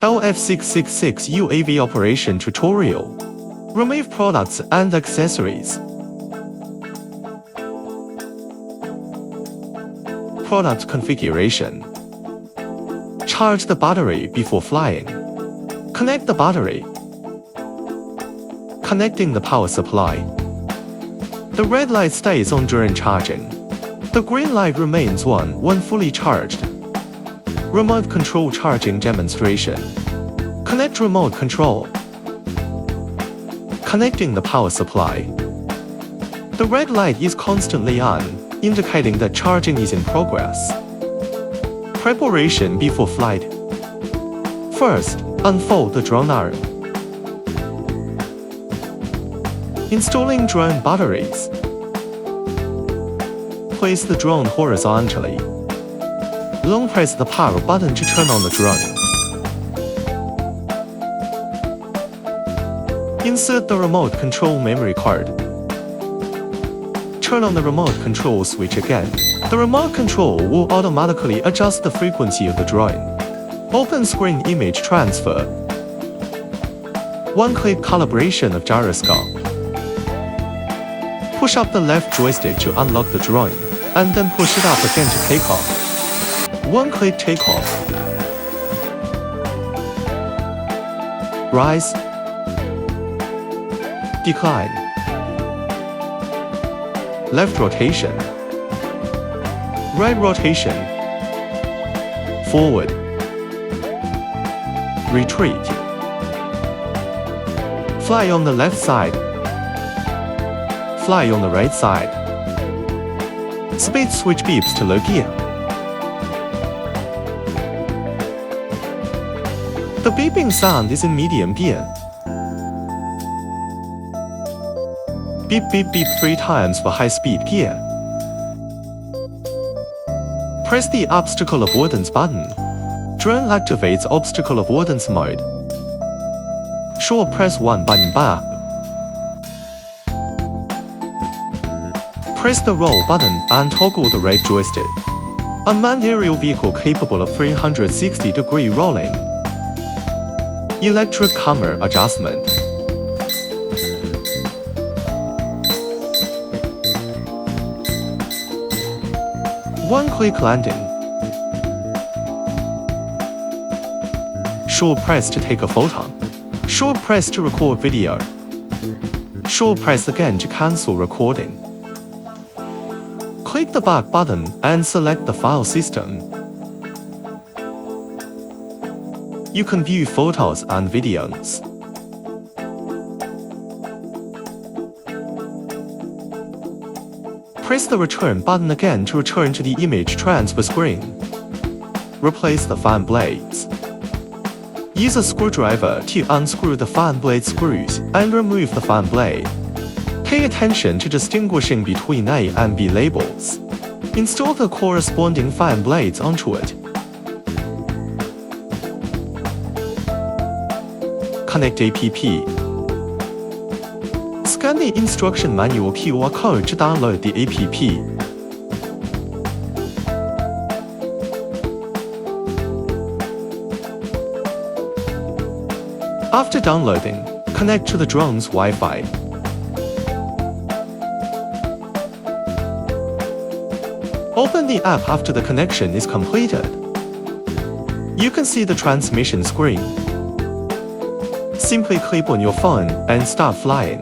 LF666 UAV operation tutorial. Remove products and accessories. Product configuration. Charge the battery before flying. Connect the battery. Connecting the power supply. The red light stays on during charging. The green light remains on when fully charged. Remote control charging demonstration. Connect remote control. Connecting the power supply. The red light is constantly on, indicating that charging is in progress. Preparation before flight. First, unfold the drone arm. Installing drone batteries. Place the drone horizontally. Long press the power button to turn on the drone. Insert the remote control memory card. Turn on the remote control switch again. The remote control will automatically adjust the frequency of the drone. Open screen image transfer. One-click calibration of gyroscope. Push up the left joystick to unlock the drone, and then push it up again to take off. One-click takeoff. Rise. Decline. Left rotation. Right rotation. Forward. Retreat. Fly on the left side. Fly on the right side. Speed switch beeps to low gear. The beeping sound is in medium gear. Beep beep beep 3 times for high-speed gear. Press the obstacle avoidance button. Drone activates obstacle avoidance mode. Short press 1 button bar. Press the roll button and toggle the right joystick. Unmanned aerial vehicle capable of 360-degree rolling. Electric camera adjustment. One-click landing. Short press to take a photo. Short press to record video. Short press again to cancel recording. Click the back button and select the file system. You can view photos and videos. Press the return button again to return to the image transfer screen. Replace the fan blades. Use a screwdriver to unscrew the fan blade screws and remove the fan blade. Pay attention to distinguishing between A and B labels. Install the corresponding fan blades onto it. Connect app. Scan the instruction manual QR code to download the app. After downloading, connect to the drone's Wi-Fi. Open the app after the connection is completed. You can see the transmission screen. Simply click on your phone and start flying.